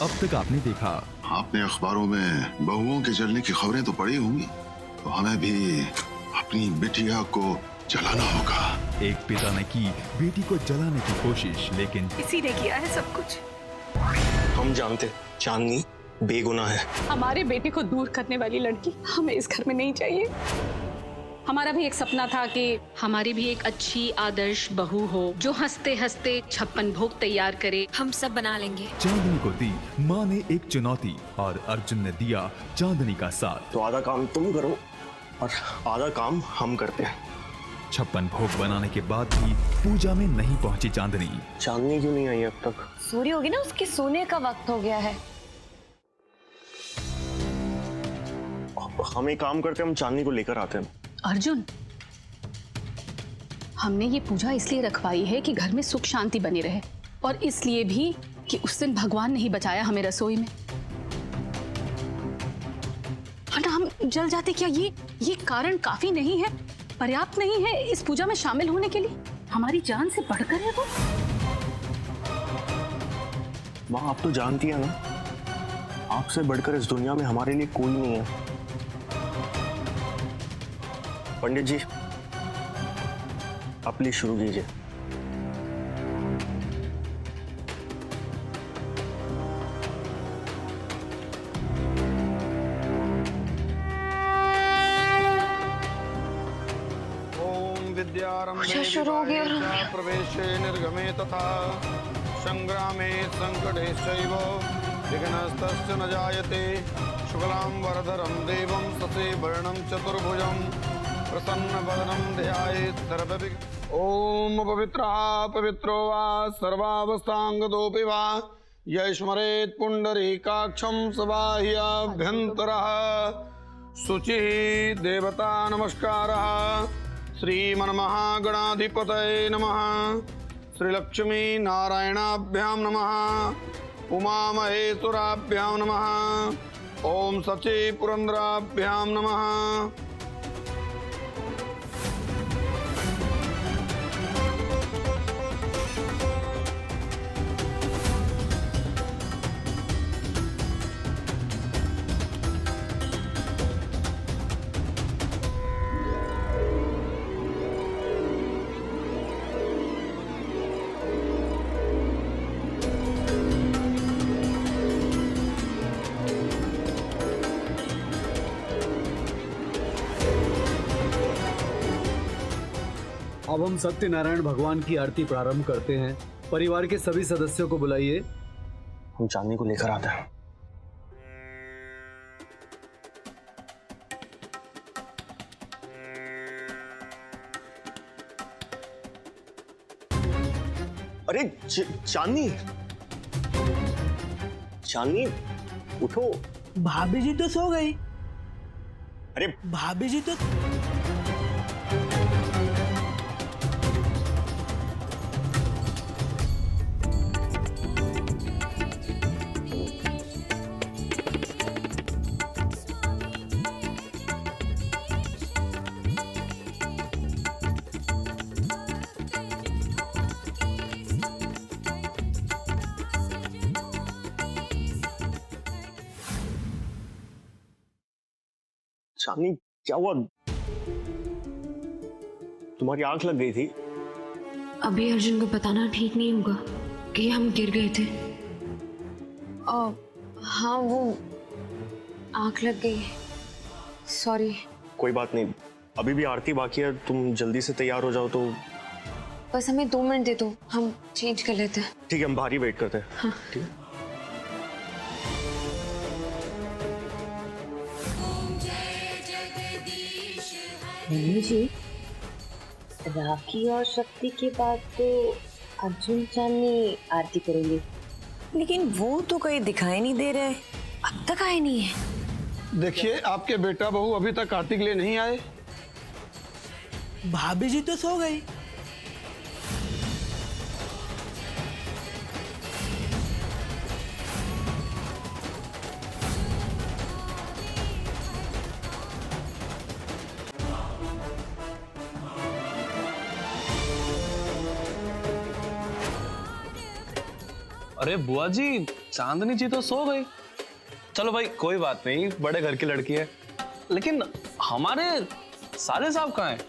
अब तक आपने देखा। आपने अखबारों में बहुओं के जलने की खबरें तो पढ़ी होंगी, तो हमें भी अपनी बिटिया को जलाना होगा। एक पिता ने की बेटी को जलाने की कोशिश, लेकिन इसी ने किया है सब कुछ। हम जानते चांदनी बेगुनाह है। हमारे बेटे को दूर करने वाली लड़की हमें इस घर में नहीं चाहिए। हमारा भी एक सपना था कि हमारी भी एक अच्छी आदर्श बहू हो जो हंसते हंसते 56 भोग तैयार करे। हम सब बना लेंगे। चांदनी को दी माँ ने एक चुनौती और अर्जुन ने दिया चांदनी का साथ। तो आधा काम तुम करो और आधा काम हम करते हैं। 56 भोग बनाने के बाद भी पूजा में नहीं पहुंची चांदनी। चांदनी क्यों नहीं आई अब तक? सूर्य होगी ना, उसके सोने का वक्त हो गया है। हम एक काम करते हैं, हम चांदनी को लेकर आते हैं। अर्जुन, हमने ये पूजा इसलिए रखवाई है कि घर में सुख शांति बनी रहे, और इसलिए भी कि उस दिन भगवान ने ही बचाया हमें रसोई में। वरना हम जल जाते। क्या ये कारण काफी नहीं है, पर्याप्त नहीं है इस पूजा में शामिल होने के लिए? हमारी जान से बढ़कर है वो। माँ, आप तो जानती है ना, आपसे बढ़कर इस दुनिया में हमारे लिए कोई नहीं है। पंडित जी, आप प्लीज शुरू कीजिए। अच्छा, शुरू हो गया। प्रवेशे निर्गमे तथा संग्रामे संकटेश्चैव विघ्नस्तस्य न जायते। शुक्लां वरदरं देवं शशिवर्णं चतुर्भुजं प्रसन्नवदनं ध्यायेत् सर्वविघ्नोपशान्तये। ओम पवित्रः पवित्रो वा सर्वावस्थांगतोऽपि वा यः स्मरेत् पुण्डरीकाक्षं सबाह्याभ्यन्तरः। शुचिः देवता नमस्कारः। श्रीमन्महागणाधिपतये नमः। श्रीलक्ष्मी नारायणाभ्यां नमः। उमामहेश्वराभ्यां नमः। ओम सची पुरंदराभ्यां नमः। अब हम सत्यनारायण भगवान की आरती प्रारंभ करते हैं। परिवार के सभी सदस्यों को बुलाइए। हम चांदनी को लेकर आते हैं। अरे चांदनी, चांदनी उठो। भाभी जी तो सो गई। अरे भाभी जी तो चांदनी, क्या हुआ? तुम्हारी आंख लग गई थी। अभी अर्जुन को बताना ठीक नहीं होगा कि हम गिर गए थे। हाँ, वो आंख लग गई। सॉरी। कोई बात नहीं, अभी भी आरती बाकी है। तुम जल्दी से तैयार हो जाओ। तो बस हमें 2 मिनट दे दो, हम चेंज कर लेते हैं। ठीक है, हम बाहर ही वेट करते हैं। हाँ। ठीक है। मम्मी जी, राखी और शक्ति के बाद तो अर्जुन चांदनी आरती करेंगे, लेकिन वो तो कहीं दिखाई नहीं दे रहे। अब तक आए नहीं है। देखिए, आपके बेटा बहू अभी तक आरती के लिए नहीं आए। भाभी जी तो सो गई। अरे बुआ जी, चांदनी जी तो सो गई। चलो भाई कोई बात नहीं, बड़े घर की लड़की है। लेकिन हमारे साले साहब कहाँ हैं?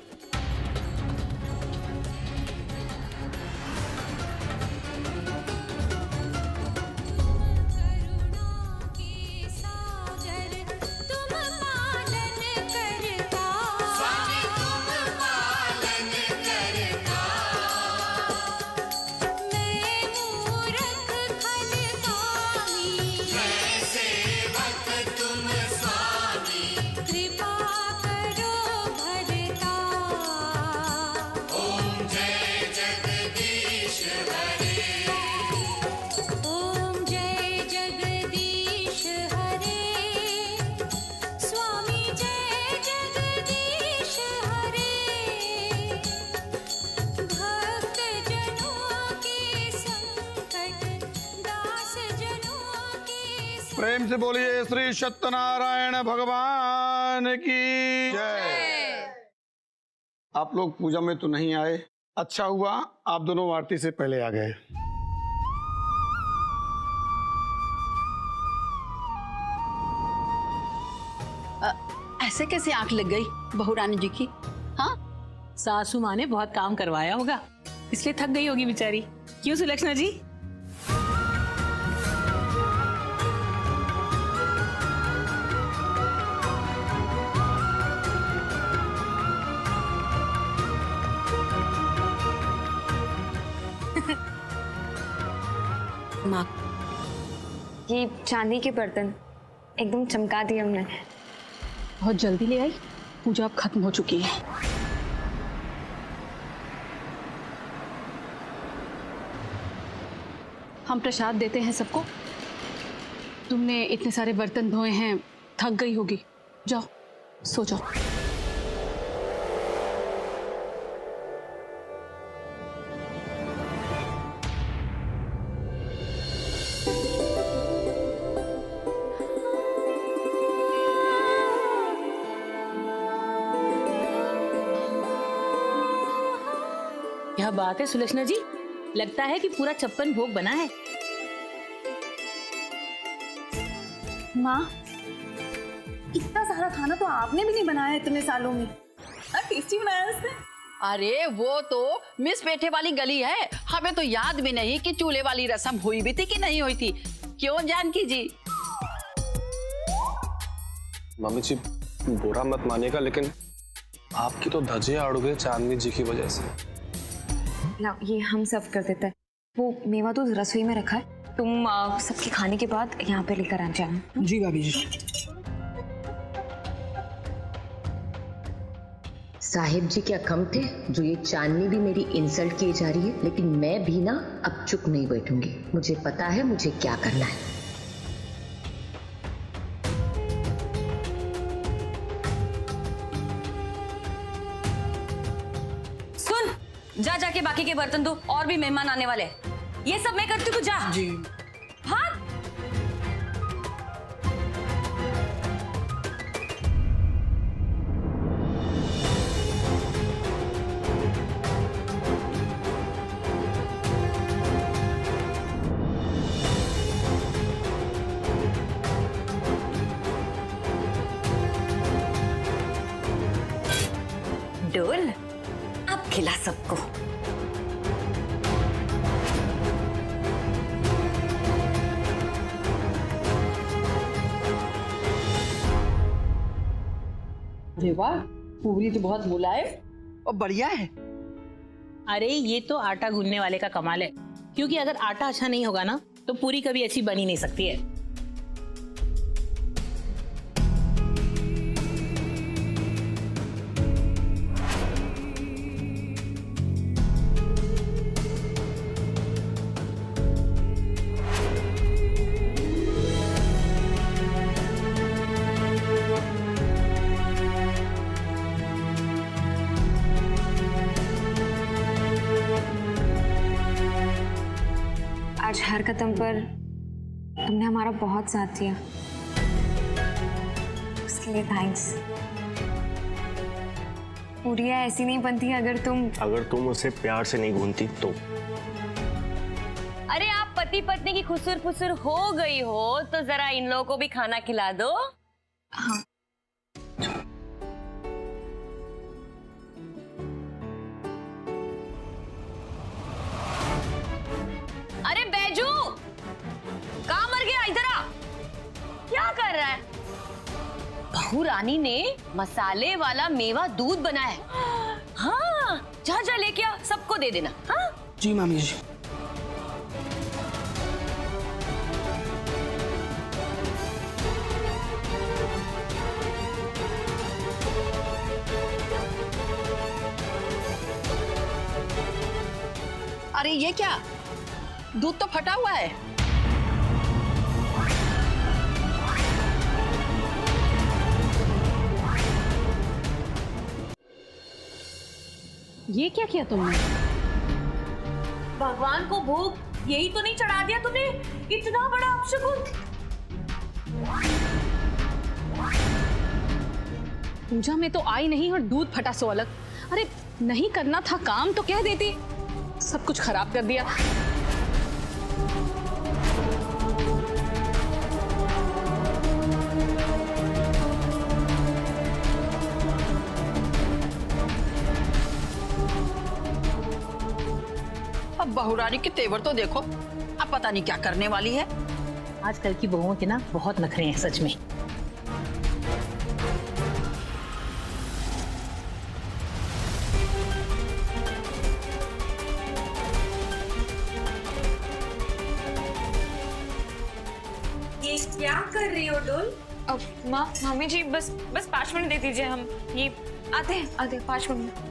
प्रेम से बोलिए श्री सत्यनारायण भगवान की जय। आप लोग पूजा में तो नहीं आए, अच्छा हुआ आप दोनों आरती से पहले आ गए। ऐसे कैसे आंख लग गई बहू रानी जी की? हाँ, सासू माँ ने बहुत काम करवाया होगा, इसलिए थक गई होगी बेचारी। क्यों सुलक्षणा जी? माँ, ये चांदी के बर्तन एकदम चमका दिए हमने। बहुत जल्दी ले आई, पूजा अब खत्म हो चुकी है। हम प्रसाद देते हैं सबको। तुमने इतने सारे बर्तन धोए हैं, थक गई होगी, जाओ सो जाओ। क्या बात है सुलक्षणा जी, लगता है कि पूरा 56 भोग बना है। माँ, इतना सारा खाना तो आपने भी नहीं बनाया इतने सालों में। टेस्टी बनाया उसने। अरे वो तो मिस पेठे वाली गली है, हमें तो याद भी नहीं कि चूल्हे वाली रस्म हुई भी थी कि नहीं हुई थी। क्यों जानकी जी? मम्मी जी बुरा मत मानिएगा, लेकिन आपकी तो धज्जियां उड़ गई चांदनी जी की वजह से। ना, ये हम सर्व कर देते हैं। वो मेवा तो रसोई में रखा है, तुम सबके खाने के बाद यहाँ पे लेकर आ जाना। जी भाभी जी। साहिब जी क्या कम थे जो ये चांदनी भी मेरी इंसल्ट की जा रही है, लेकिन मैं भी ना अब चुप नहीं बैठूंगी। मुझे पता है मुझे क्या करना है। सुन, जा जाके बाकी के बर्तन दो, और भी मेहमान आने वाले। ये सब मैं करती हूँ, जा। जी। हाँ। डोल, अब खिला सबको। अरे वाह, पूरी तो बहुत मुलायम और बढ़िया है। अरे ये तो आटा गूंदने वाले का कमाल है, क्योंकि अगर आटा अच्छा नहीं होगा ना तो पूरी कभी अच्छी बन ही नहीं सकती है। आज हर कदम पर तुमने हमारा बहुत साथ दिया, उसके लिए थैंक्स। पूरियाँ ऐसी नहीं बनती अगर तुम उसे प्यार से नहीं गूंथती तो। अरे आप पति पत्नी की खुसुर फुसुर हो गई हो तो जरा इन लोगों को भी खाना खिला दो। हाँ। अरे बैजू, कहाँ मर गया? इधर आ। क्या कर रहा है? बहू रानी ने मसाले वाला मेवा दूध बनाया है। हाँ, जा जा लेके आ, सबको दे देना। हाँ जी मामी जी। अरे ये क्या, दूध तो फटा हुआ है। ये क्या किया तुमने? भगवान को भोग यही तो नहीं चढ़ा दिया तुमने? इतना बड़ा अपशकुन। पूजा में तो आई नहीं और दूध फटा सो अलग। अरे नहीं करना था काम तो कह देती, सब कुछ खराब कर दिया। अब बहुरानी के तेवर तो देखो, अब पता नहीं क्या करने वाली है। आजकल की बहुओं के ना बहुत नखरे हैं सच में। ये क्या कर रही हो डोल? अब मामी जी बस 5 मिनट दे दीजिए, हम ये आते 5 मिनट।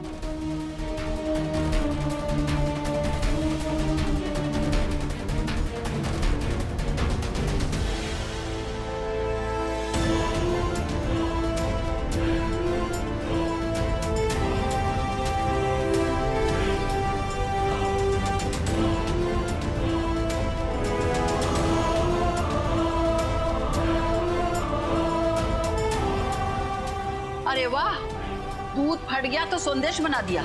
अरे वाह, दूध फट गया तो संदेश बना दिया।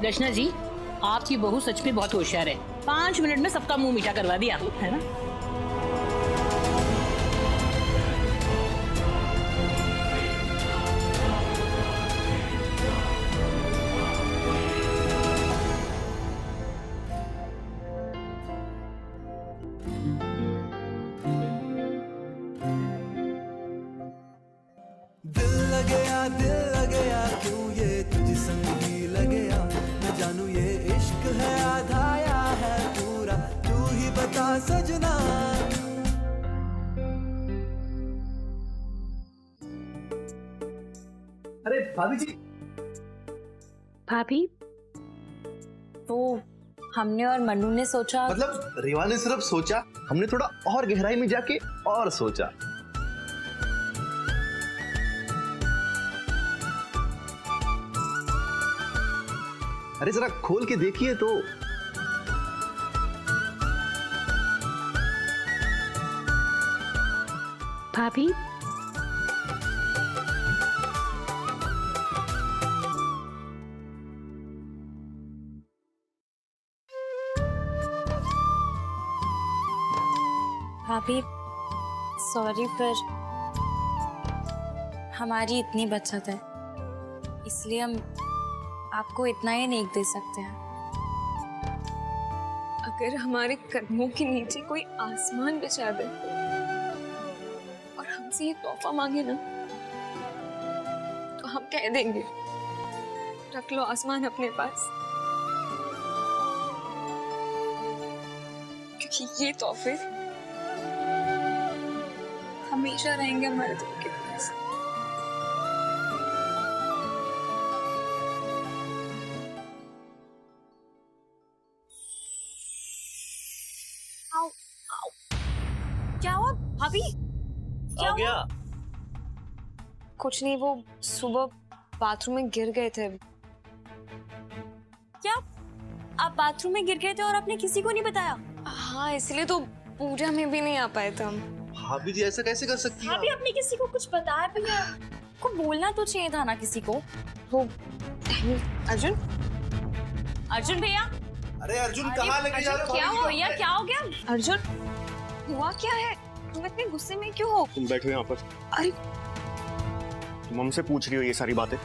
रचना जी, आपकी बहू सच में बहुत होशियार है। 5 मिनट में सबका मुंह मीठा करवा दिया, है ना? दिल लगया क्यों ये तुझ संग ही लगया, मैं जानू ये इश्क है आधा या है पूरा, तू ही बता सजना। अरे भाभी जी। भाभी, तो हमने और मन्नू ने सोचा। मतलब रेवा ने सिर्फ सोचा, हमने थोड़ा और गहराई में जाके और सोचा। अरे जरा खोल के देखिए तो। भाभी, भाभी सॉरी, पर हमारी इतनी बचत है, इसलिए हम आपको इतना ही नहीं दे सकते हैं। अगर हमारे कदमों के नीचे कोई आसमान बिछा दे और हमसे ये तोहफा मांगे ना, तो हम कह देंगे रख लो आसमान अपने पास, क्योंकि ये तोहफे हमेशा रहेंगे हमारे दिल के पास। क्या हुआ भाभी? क्या हो गया? कुछ नहीं, वो सुबह बाथरूम में गिर गए थे। क्या आप बाथरूम में गिर गए थे और आपने किसी को नहीं बताया? हाँ, इसलिए तो पूजा में भी नहीं आ पाए थे हम। भाभी जी ऐसा कैसे कर सकती हैं? भाभी, आपने किसी को कुछ बताया भैया? को बोलना तो चाहिए था ना किसी को। वो अर्जुन भैया, अरे अर्जुन कहाँ लेके जा रहे हो? क्या हुआ भैया, क्या हो गया? अर्जुन हुआ क्या है? तुम इतने गुस्से में क्यों हो? तुम बैठो यहाँ पर। अरे तुम हमसे पूछ रही हो ये सारी बातें?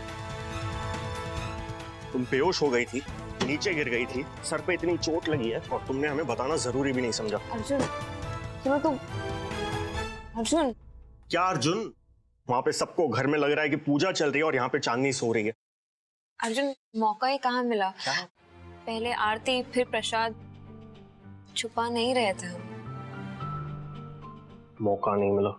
तुम बेहोश हो गई थी, नीचे गिर गई थी, सर पे इतनी चोट लगी है और तुमने हमें बताना जरूरी भी नहीं समझा। अर्जुन क्यों तुम? अर्जुन क्या अर्जुन? वहां पे सबको घर में लग रहा है कि पूजा चल रही है और यहाँ पे चांदनी सो रही है। अर्जुन मौका ही कहाँ मिला? पहले आरती फिर प्रसाद, छुपा नहीं रहे थे हम। मौका नहीं मिला।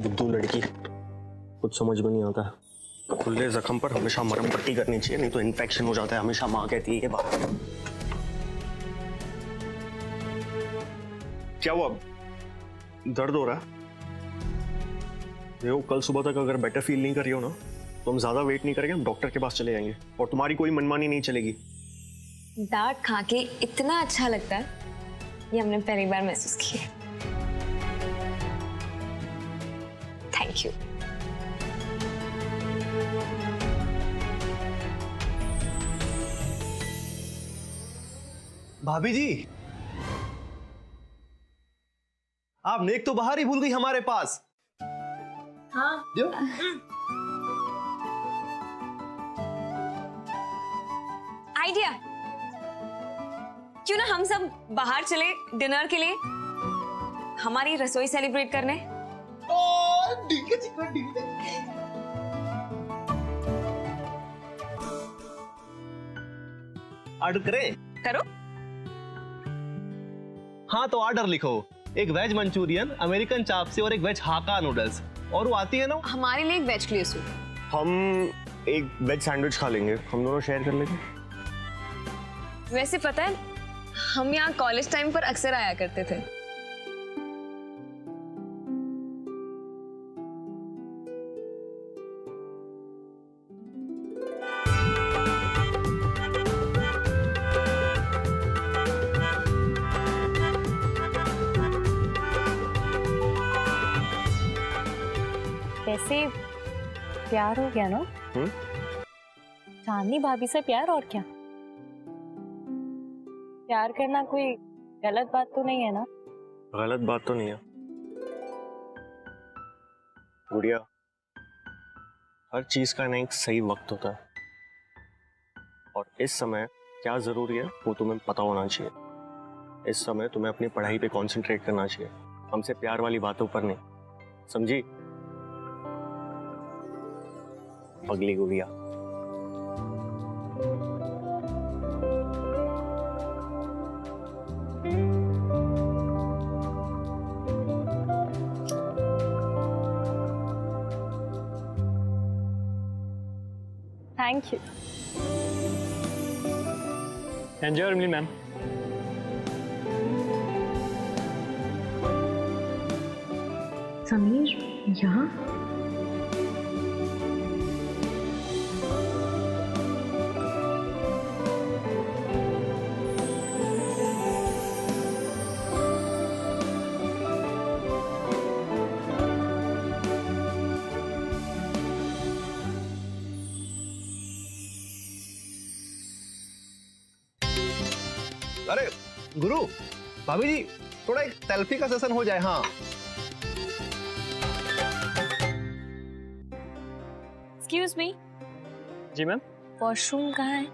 बुद्धू लड़की, कुछ समझ में नहीं आता है। खुले जख्म पर हमेशा मरहम पट्टी करनी चाहिए, नहीं तो इन्फेक्शन हो जाता है। हमेशा माँ कहती है ये बात। क्या हुआ? दर्द हो रहा है? देखो कल सुबह तक अगर बेटर फील नहीं कर रही हो ना तो हम ज्यादा वेट नहीं करेंगे, हम डॉक्टर के पास चले जाएंगे और तुम्हारी कोई मनमानी नहीं चलेगी। डांट खा के इतना अच्छा लगता है ये हमने पहली बार महसूस किया। Thank you. भाभी जी, आप नेक तो बाहर ही भूल गई हमारे पास। हाँ आइडिया, क्यों ना हम सब बाहर चले डिनर के लिए, हमारी रसोई सेलिब्रेट करने। ऑर्डर करें? करो। हाँ तो ऑर्डर लिखो, एक वेज मंचूरियन, अमेरिकन चापसी और एक वेज हाका नूडल्स। और वो आती है ना? हमारे लिए एक वेज के लिए सूप। हम एक वेज सैंडविच खा लेंगे, हम दोनों शेयर कर लेंगे। वैसे पता है हम यहाँ कॉलेज टाइम पर अक्सर आया करते थे। वैसे प्यार हो गया ना? चांदनी भाभी से प्यार, और क्या? प्यार करना कोई गलत बात तो नहीं है ना? गलत बात तो नहीं है गुड़िया, हर चीज का ना एक सही वक्त होता है और इस समय क्या जरूरी है वो तुम्हें पता होना चाहिए। इस समय तुम्हें अपनी पढ़ाई पे कंसंट्रेट करना चाहिए, हमसे प्यार वाली बातों पर नहीं, समझी? पगली गुड़िया। Thank you. Enjoy meal ma'am. Sameer यहाँ? अरे गुरु, भाभी जी थोड़ा एक सेल्फी का सेशन हो जाए। हाँ एक्सक्यूज मी। जी मैम। वॉशरूम कहाँ है?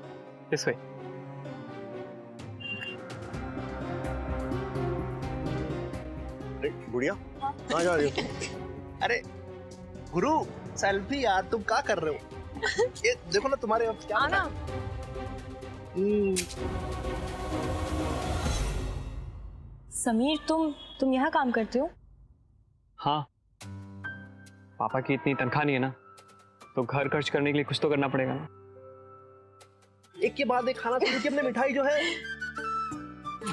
This way. अरे गुड़िया कहाँ जा रही हो? अरे गुरु सेल्फी यार, तुम क्या कर रहे हो? ये देखो ना तुम्हारे अब क्या आना। समीर तुम यहाँ काम करते हो? हाँ, पापा की इतनी तनख्वाह नहीं है ना, तो घर खर्च करने के लिए कुछ तो करना पड़ेगा ना। एक के बाद एक खाना तो अपने मिठाई जो है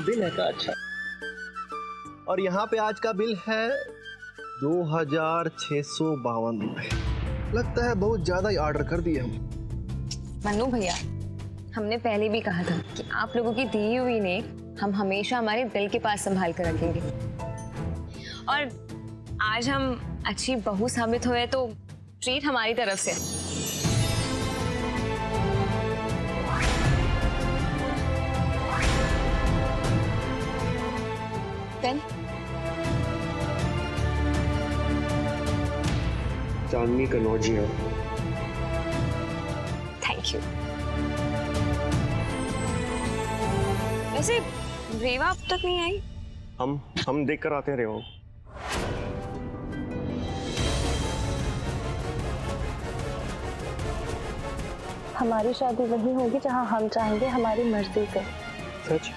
बिल है का अच्छा। और यहाँ पे आज का बिल है 2652 रुपए। लगता है बहुत ज्यादा ही ऑर्डर कर दिए हम। मन्नू भैया, हमने पहले भी कहा था कि आप लोगों की दी हुई नेक हम हमेशा हमारे दिल के पास संभाल कर रखेंगे। और आज हम अच्छी बहू साबित हुए तो ट्रीट हमारी तरफ से। पेन चांदनी कनौजिया। Thank you. वैसे रेवा अब तक नहीं आई? हम देख कर आते हैं रेवा। हमारी शादी वहीं होगी जहां हम चाहेंगे, हमारी मर्जी से। सच?